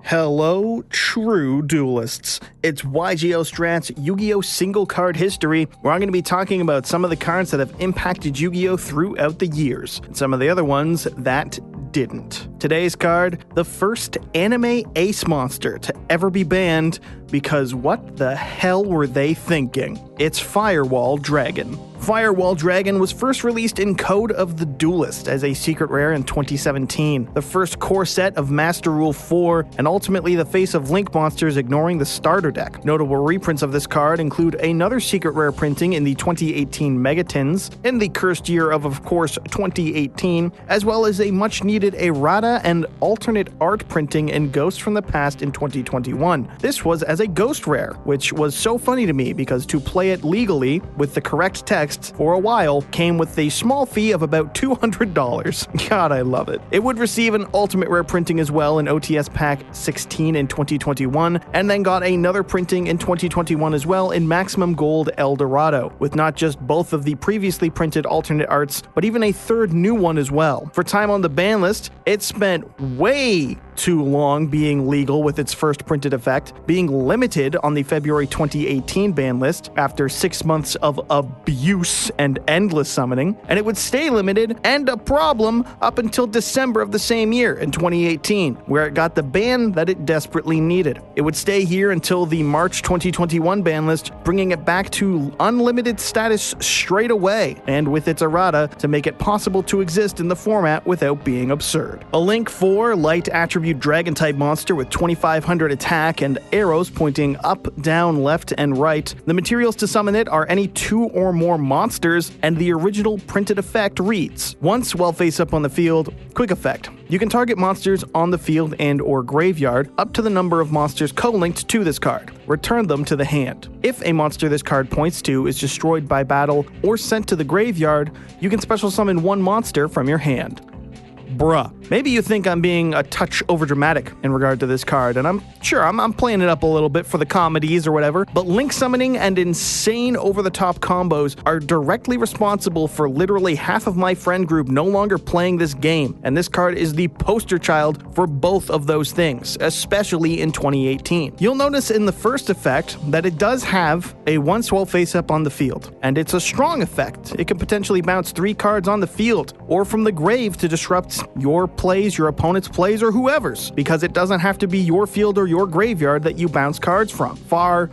Hello, true duelists. It's YGO Strat's Yu-Gi-Oh! Single Card History, where I'm going to be talking about some of the cards that have impacted Yu-Gi-Oh! Throughout the years, and some of the other ones that didn't. Today's card, the first anime ace monster to ever be banned, because what the hell were they thinking? It's Firewall Dragon. Firewall Dragon was first released in Code of the Duelist as a secret rare in 2017, the first core set of Master Rule 4, and ultimately the face of Link monsters ignoring the starter deck. Notable reprints of this card include another secret rare printing in the 2018 Megatins, in the cursed year of course, 2018, as well as a much-needed Errata and alternate art printing in Ghost from the Past in 2021. This was as a ghost rare, which was so funny to me because to play it legally with the correct text for a while came with a small fee of about $200. God, I love it. It would receive an ultimate rare printing as well in OTS Pack 16 in 2021, and then got another printing in 2021 as well in Maximum Gold El Dorado, with not just both of the previously printed alternate arts, but even a third new one as well. For time on the ban list, it spent way too long being legal with its first printed effect, being limited on the February 2018 ban list after 6 months of abuse and endless summoning, and it would stay limited and a problem up until December of the same year in 2018, where it got the ban that it desperately needed. It would stay here until the March 2021 ban list, bringing it back to unlimited status straight away, and with its errata to make it possible to exist in the format without being absurd. A Link 4 light attribute dragon type monster with 2500 attack and arrows pointing up, down, left, and right. The materials to summon it are any 2 or more monsters, and the original printed effect reads: once while face up on the field, quick effect. You can target monsters on the field and or graveyard up to the number of monsters co-linked to this card. Return them to the hand. If a monster this card points to is destroyed by battle or sent to the graveyard, you can special summon one monster from your hand. Bruh. Maybe you think I'm being a touch overdramatic in regard to this card, and I'm sure I'm playing it up a little bit for the comedies or whatever, but Link summoning and insane over-the-top combos are directly responsible for literally half of my friend group no longer playing this game, and this card is the poster child for both of those things, especially in 2018. You'll notice in the first effect that it does have a once while face up on the field, and it's a strong effect. It can potentially bounce 3 cards on the field or from the grave to disrupt your plays, your opponent's plays, or whoever's, because it doesn't have to be your field or your graveyard that you bounce cards from. Far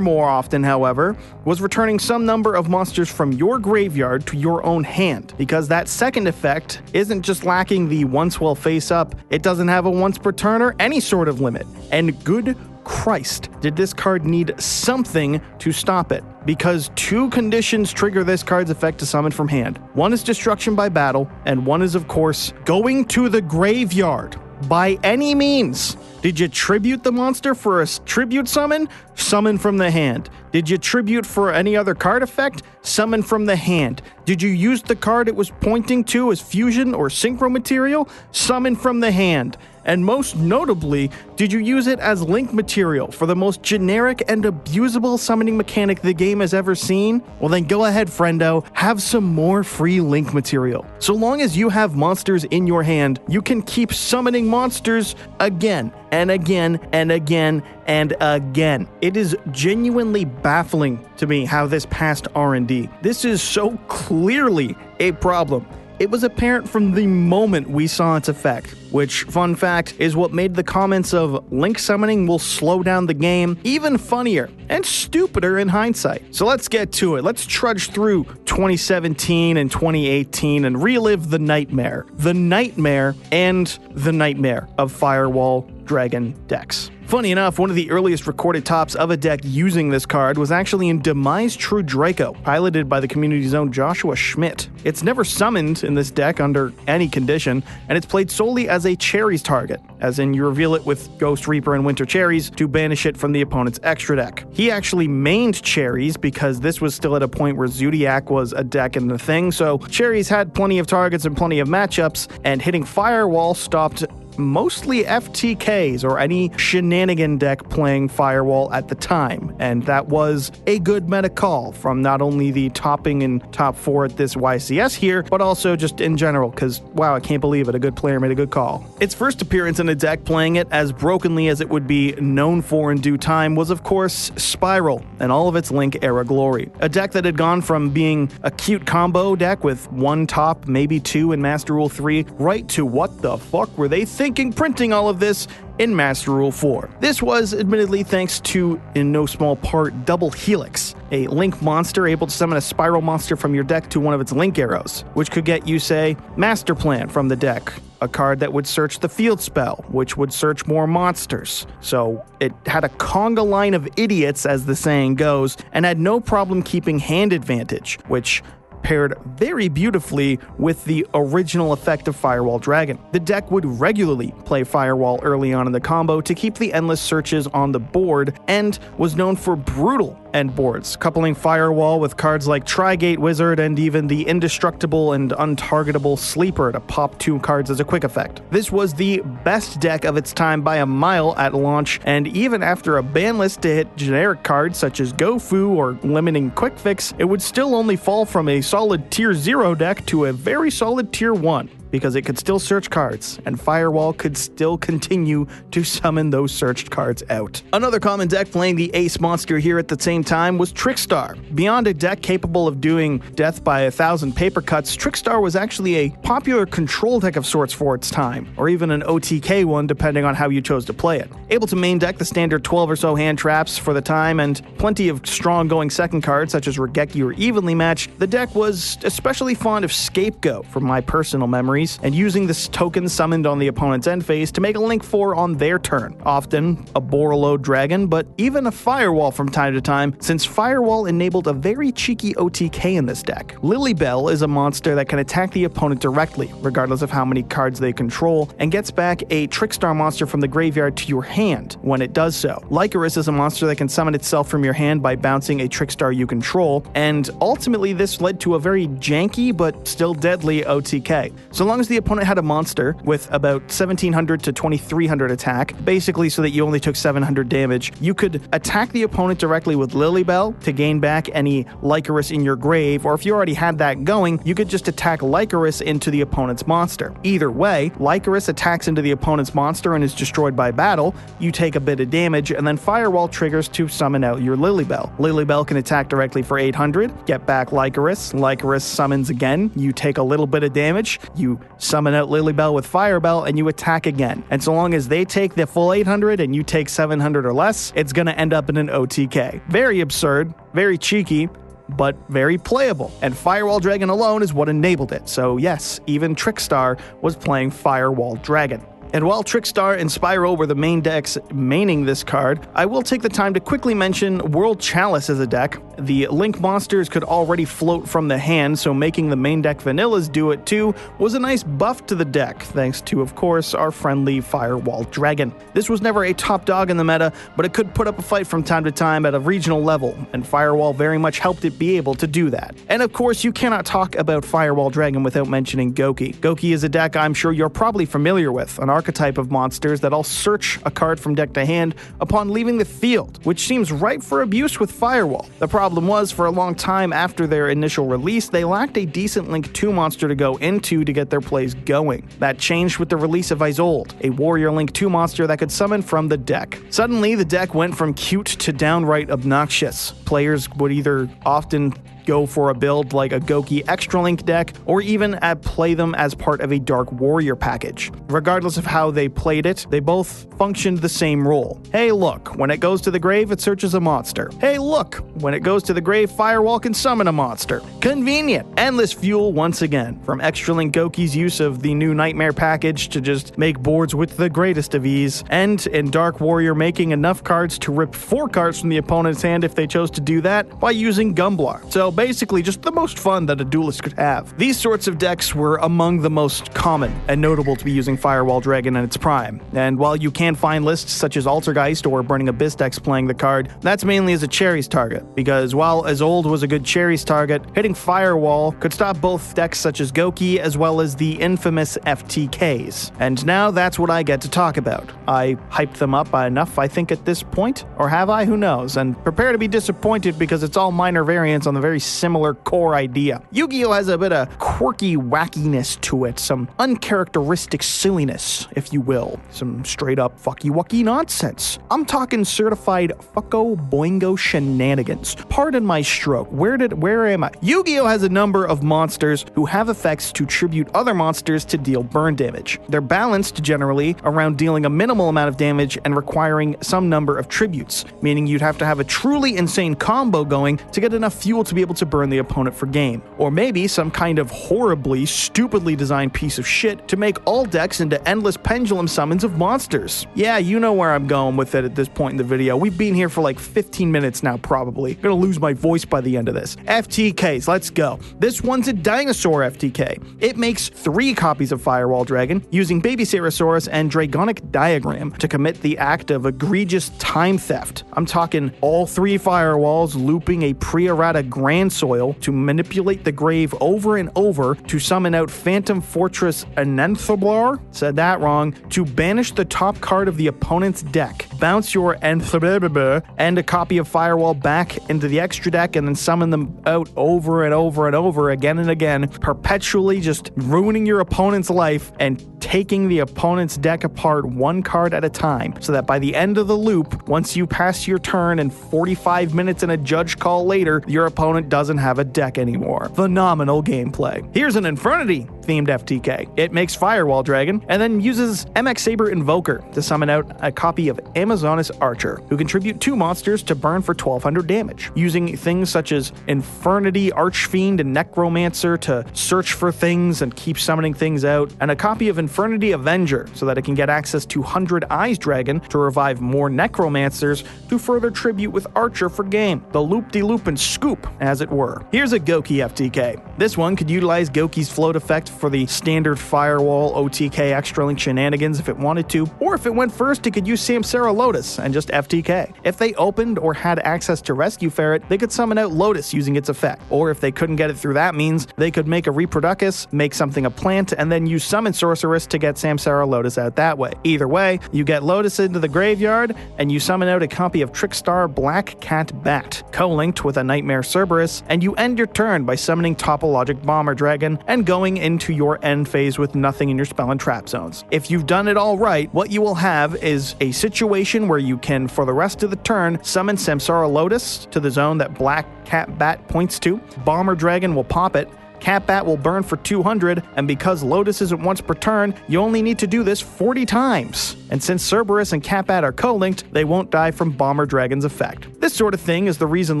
more often, however, was returning some number of monsters from your graveyard to your own hand, because that second effect isn't just lacking the once while face up, it doesn't have a once per turn or any sort of limit. And good Christ, did this card need something to stop it, because 2 conditions trigger this card's effect to summon from hand. One is destruction by battle, and one is, of course, going to the graveyard. By any means. Did you tribute the monster for a tribute summon? Summon from the hand. Did you tribute for any other card effect? Summon from the hand. Did you use the card it was pointing to as fusion or synchro material? Summon from the hand. And most notably, did you use it as link material for the most generic and abusable summoning mechanic the game has ever seen? Well then go ahead, friendo, have some more free link material. So long as you have monsters in your hand, you can keep summoning monsters again and again and again and again. It is genuinely baffling to me how this passed R&D. This is so clearly a problem. It was apparent from the moment we saw its effect, which, fun fact, is what made the comments of Link summoning will slow down the game even funnier and stupider in hindsight. So let's get to it. Let's trudge through 2017 and 2018 and relive the nightmare. The nightmare and the nightmare of Firewall Dragon decks. Funny enough, one of the earliest recorded tops of a deck using this card was actually in Demise True Draco, piloted by the community's own Joshua Schmidt. It's never summoned in this deck under any condition, and it's played solely as a cherries target, as in you reveal it with Ghost Reaper and Winter Cherries to banish it from the opponent's extra deck. He actually mained cherries because this was still at a point where Zodiac was a deck and a thing, so cherries had plenty of targets and plenty of matchups, and hitting Firewall stopped mostly FTKs or any shenanigan deck playing Firewall at the time, and that was a good meta call from not only the topping and top 4 at this YCS here, but also just in general, because wow, I can't believe it, a good player made a good call. Its first appearance in a deck playing it as brokenly as it would be known for in due time was of course Spiral and all of its Link era glory. A deck that had gone from being a cute combo deck with 1 top, maybe 2 in Master Rule 3, right to what the fuck were they thinking printing all of this in Master Rule 4. This was admittedly thanks to, in no small part, Double Helix, a Link monster able to summon a Spiral monster from your deck to one of its Link arrows, which could get you, say, Master Plan from the deck, a card that would search the field spell, which would search more monsters. So it had a conga line of idiots, as the saying goes, and had no problem keeping hand advantage, which paired very beautifully with the original effect of Firewall Dragon. The deck would regularly play Firewall early on in the combo to keep the endless searches on the board, and was known for brutal end boards, coupling Firewall with cards like Trigate Wizard and even the indestructible and untargetable Sleeper to pop 2 cards as a quick effect. This was the best deck of its time by a mile at launch, and even after a ban list to hit generic cards such as GoFu or limiting Quick Fix, it would still only fall from a solid tier 0 deck to a very solid tier 1. Because it could still search cards, and Firewall could still continue to summon those searched cards out. Another common deck playing the Ace monster here at the same time was Trickstar. Beyond a deck capable of doing death by 1,000 paper cuts, Trickstar was actually a popular control deck of sorts for its time, or even an OTK one depending on how you chose to play it. Able to main deck the standard 12 or so hand traps for the time, and plenty of strong going second cards such as Regeki or Evenly Matched, the deck was especially fond of Scapegoat from my personal memory, and using this token summoned on the opponent's end phase to make a Link 4 on their turn, often a Borreload Dragon, but even a Firewall from time to time, since Firewall enabled a very cheeky OTK in this deck. Lilybell is a monster that can attack the opponent directly, regardless of how many cards they control, and gets back a Trickstar monster from the graveyard to your hand when it does so. Lycoris is a monster that can summon itself from your hand by bouncing a Trickstar you control, and ultimately this led to a very janky but still deadly OTK. So long as the opponent had a monster with about 1700 to 2300 attack, basically so that you only took 700 damage, you could attack the opponent directly with Lilybell to gain back any Lycoris in your grave, or if you already had that going, you could just attack Lycoris into the opponent's monster. Either way, Lycoris attacks into the opponent's monster and is destroyed by battle, you take a bit of damage, and then Firewall triggers to summon out your Lilybell. Lilybell can attack directly for 800, get back Lycoris, Lycoris summons again, you take a little bit of damage, you summon out Lilybell with Firebell, and you attack again. And so long as they take the full 800 and you take 700 or less, it's going to end up in an OTK. Very absurd, very cheeky, but very playable. And Firewall Dragon alone is what enabled it. So yes, even Trickstar was playing Firewall Dragon. And while Trickstar and Spyro were the main decks maining this card, I will take the time to quickly mention World Chalice as a deck. The Link monsters could already float from the hand, so making the main deck vanillas do it too was a nice buff to the deck, thanks to, of course, our friendly Firewall Dragon. This was never a top dog in the meta, but it could put up a fight from time to time at a regional level, and Firewall very much helped it be able to do that. And of course, you cannot talk about Firewall Dragon without mentioning Goki. Goki is a deck I'm sure you're probably familiar with, an archetype of monsters that'll search a card from deck to hand upon leaving the field, which seems ripe for abuse with Firewall. The problem was, for a long time after their initial release, they lacked a decent Link 2 monster to go into to get their plays going. That changed with the release of Isolde, a Warrior Link 2 monster that could summon from the deck. Suddenly, the deck went from cute to downright obnoxious. Players would either often go for a build like a Goki Extra Link deck, or even play them as part of a Dark Warrior package. Regardless of how they played it, they both functioned the same role. Hey look, when it goes to the grave, it searches a monster. Hey look, when it goes to the grave, Firewall can summon a monster. Convenient! Endless fuel once again. From Extra Link Goki's use of the new Nightmare package to just make boards with the greatest of ease, and in Dark Warrior making enough cards to rip 4 cards from the opponent's hand if they chose to do that by using Gumblar. So basically just the most fun that a duelist could have. These sorts of decks were among the most common and notable to be using Firewall Dragon in its prime. And while you can find lists such as Altergeist or Burning Abyss decks playing the card, that's mainly as a cherries target, because while Old was a good cherries target, hitting Firewall could stop both decks such as Goki as well as the infamous FTKs. And now that's what I get to talk about. I hyped them up enough, I think, at this point, or have I? Who knows? And prepare to be disappointed because it's all minor variants on the very similar core idea. Yu-Gi-Oh! Has a bit of quirky wackiness to it, some uncharacteristic silliness, if you will. Some straight up fucky-wucky nonsense. I'm talking certified fucko boingo shenanigans. Pardon my stroke. Where am I? Yu-Gi-Oh! Has a number of monsters who have effects to tribute other monsters to deal burn damage. They're balanced generally around dealing a minimal amount of damage and requiring some number of tributes, meaning you'd have to have a truly insane combo going to get enough fuel to be able to burn the opponent for game. Or maybe some kind of horribly, stupidly designed piece of shit to make all decks into endless pendulum summons of monsters. Yeah, you know where I'm going with it at this point in the video. We've been here for like 15 minutes now, probably. Gonna lose my voice by the end of this. FTKs, let's go. This one's a dinosaur FTK. It makes 3 copies of Firewall Dragon using Baby Ceratosaurus and Dragonic Diagram to commit the act of egregious time theft. I'm talking all 3 firewalls looping a pre-errata Grand Soil to manipulate the grave over and over to summon out Phantom Fortress Anenthoblar, said that wrong, to banish the top card of the opponent's deck. Bounce your Anenthoblar and a copy of Firewall back into the extra deck and then summon them out over and over and over again and again, perpetually just ruining your opponent's life and taking the opponent's deck apart one card at a time, so that by the end of the loop, once you pass your turn and 45 minutes and a judge call later, your opponent doesn't have a deck anymore. Phenomenal gameplay. Here's an Infernity themed FTK. It makes Firewall Dragon and then uses MX Saber Invoker to summon out a copy of Amazonas Archer, who contribute 2 monsters to burn for 1200 damage, using things such as Infernity Archfiend and Necromancer to search for things and keep summoning things out, and a copy of Infernity Avenger so that it can get access to 100 Eyes Dragon to revive more Necromancers to further tribute with Archer for game. The loop-de-loop and scoop, as it were. Here's a Goki FTK. This one could utilize Goki's float effect for the standard Firewall OTK Extra Link shenanigans if it wanted to, or if it went first, it could use Samsara Lotus and just FTK. If they opened or had access to Rescue Ferret, they could summon out Lotus using its effect. Or if they couldn't get it through that means, they could make a Reproducus, make something a plant, and then use Summon Sorceress to get Samsara Lotus out that way. Either way, you get Lotus into the graveyard, and you summon out a copy of Trickstar Black Cat Bat, co-linked with a Nightmare Cerberus, and you end your turn by summoning Topologic Bomber Dragon and going into your end phase with nothing in your spell and trap zones. If you've done it all right, what you will have is a situation where you can, for the rest of the turn, summon Samsara Lotus to the zone that Black Cat Bat points to. Bomber Dragon will pop it. Cat Bat will burn for 200, and because Lotus isn't once per turn, you only need to do this 40 times. And since Cerberus and Cat Bat are co-linked, they won't die from Bomber Dragon's effect. This sort of thing is the reason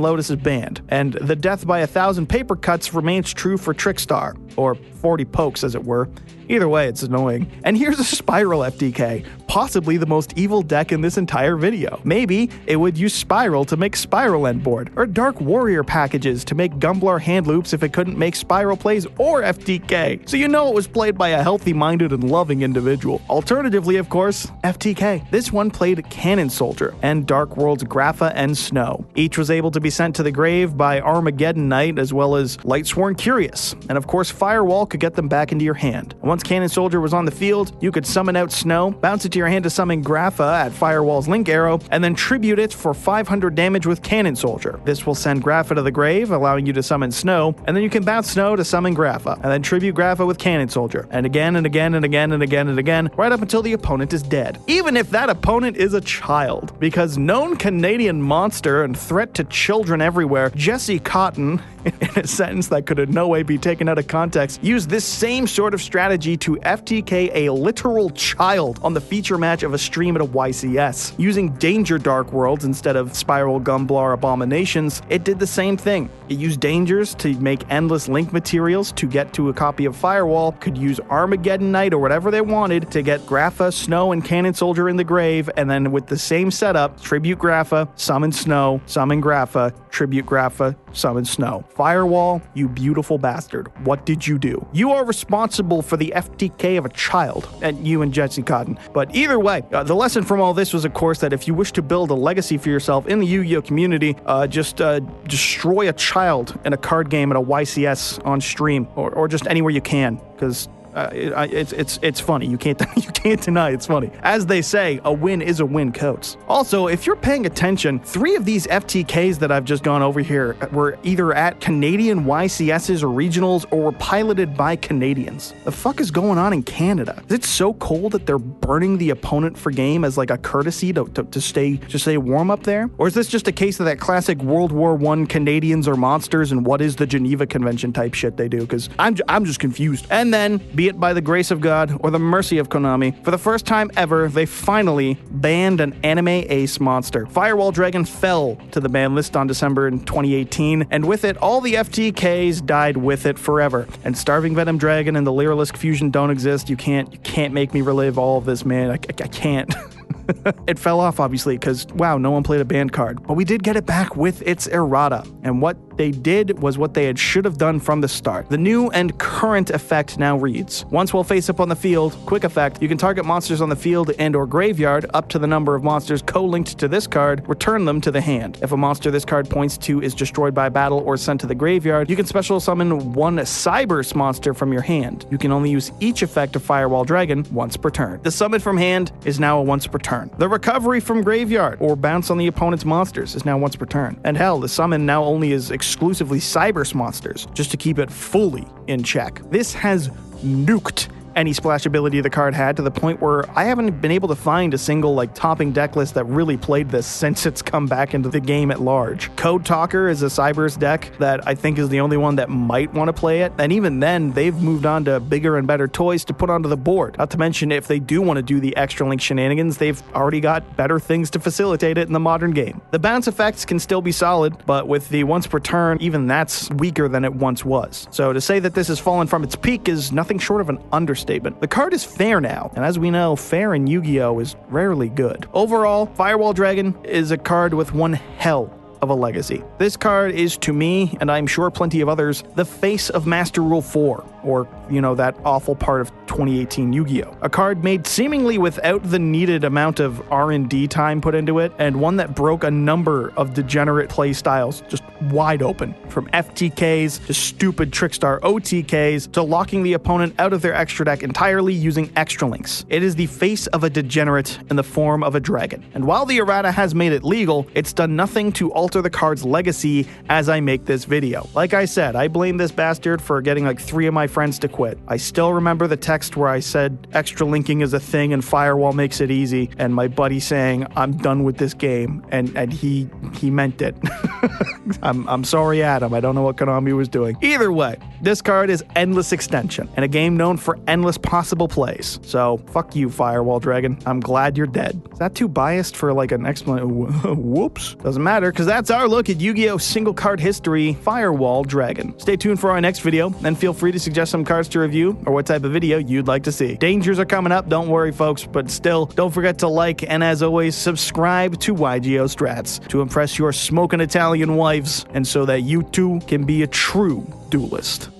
Lotus is banned, and the death by 1,000 paper cuts remains true for Trickstar, or 40 pokes as it were. Either way, it's annoying. And here's a Spiral FTK, possibly the most evil deck in this entire video. Maybe it would use Spiral to make Spiral end board, or Dark Warrior packages to make Gumblar hand loops if it couldn't make Spiral plays or FTK. So you know it was played by a healthy-minded and loving individual. Alternatively, of course, FTK. This one played Cannon Soldier and Dark World's Grapha and Snow. Each was able to be sent to the grave by Armageddon Knight as well as Lightsworn Curious. And of course, Firewall could get them back into your hand. Once Cannon Soldier was on the field, you could summon out Snow, bounce it to your hand to summon Grapha at Firewall's Link Arrow, and then tribute it for 500 damage with Cannon Soldier. This will send Grapha to the grave, allowing you to summon Snow, and then you can bounce Snow to summon Grapha, and then tribute Grapha with Cannon Soldier, and again and again and again and again and again, right up until the opponent is dead. Even if that opponent is a child, because known Canadian monster and threat to children everywhere, Jesse Cotton, in a sentence that could in no way be taken out of context, used this same sort of strategy to FTK a literal child on the feature match of a stream at a YCS. Using Danger Dark Worlds instead of Spiral Gumblar Abominations, it did the same thing. It used Dangers to make endless link materials to get to a copy of Firewall, could use Armageddon Knight or whatever they wanted to get Grapha, Snow, and Cannon Soldier in the grave, and then with the same setup, tribute Grapha, summon Snow, summon Grapha, tribute Grapha, summon Snow. Firewall, you beautiful bastard. What did you do? You are responsible for the FTK of a child, and you and Jesse Cotton. But either way, the lesson from all this was, of course, that if you wish to build a legacy for yourself in the Yu-Gi-Oh community, just destroy a child in a card game at a YCS on stream, or just anywhere you can, because it's funny. You can't deny it's funny. As they say, a win is a win, Coates. Also, if you're paying attention, 3 of these FTKs that I've just gone over here were either at Canadian YCSs or regionals, or were piloted by Canadians. The fuck is going on in Canada? Is it so cold that they're burning the opponent for game as like a courtesy to stay warm up there? Or is this just a case of that classic World War I Canadians are monsters and what is the Geneva Convention type shit they do? Because I'm just confused. And then, be it by the grace of God or the mercy of Konami, for the first time ever, they finally banned an anime ace monster. Firewall Dragon fell to the ban list on December in 2018, and with it, all the FTKs died with it forever. And Starving Venom Dragon and the Lyrilisk Fusion don't exist. You can't make me relive all of this, man. I can't. It fell off, obviously, because, wow, no one played a banned card. But we did get it back with its errata. And what they did was what they should have done from the start. The new and current effect now reads: once while face up on the field, quick effect, you can target monsters on the field and or graveyard up to the number of monsters co-linked to this card, return them to the hand. If a monster this card points to is destroyed by battle or sent to the graveyard, you can special summon 1 Cyberse monster from your hand. You can only use each effect of Firewall Dragon once per turn. The summon from hand is now a once per turn. The recovery from graveyard or bounce on the opponent's monsters is now once per turn. And hell, the summon now only is exclusively Cyberse monsters, just to keep it fully in check. This has nuked any splashability the card had, to the point where I haven't been able to find a single topping deck list that really played this since it's come back into the game at large. Code Talker is a Cyberse deck that I think is the only one that might want to play it, and even then they've moved on to bigger and better toys to put onto the board. Not to mention, if they do want to do the extra link shenanigans, they've already got better things to facilitate it in the modern game. The bounce effects can still be solid, but with the once per turn, even that's weaker than it once was. So to say that this has fallen from its peak is nothing short of an understatement. The card is fair now, and as we know, fair in Yu-Gi-Oh! Is rarely good. Overall, Firewall Dragon is a card with one hell of a legacy. This card is, to me, and I'm sure plenty of others, the face of Master Rule 4, or, that awful part of 2018 Yu-Gi-Oh! A card made seemingly without the needed amount of R&D time put into it, and one that broke a number of degenerate playstyles just wide open, from FTKs to stupid Trickstar OTKs to locking the opponent out of their extra deck entirely using extra links. It is the face of a degenerate in the form of a dragon. And while the errata has made it legal, it's done nothing to alter the card's legacy as I make this video. Like I said, I blame this bastard for getting 3 of my friends to quit. I still remember the text where I said extra linking is a thing and Firewall makes it easy, and my buddy saying I'm done with this game, and he meant it. I'm sorry, Adam. I don't know what Konami was doing. Either way, this card is endless extension and a game known for endless possible plays. So fuck you, Firewall Dragon. I'm glad you're dead. Is that too biased for an explanation? Whoops. Doesn't matter, because that's our look at Yu-Gi-Oh! Single card history, Firewall Dragon. Stay tuned for our next video, and feel free to suggest some cards to review or what type of video you'd like to see. Dangers are coming up, don't worry folks, but still, don't forget to like and, as always, subscribe to YGO Strats to impress your smoking Italian wives, and so that you too can be a true duelist.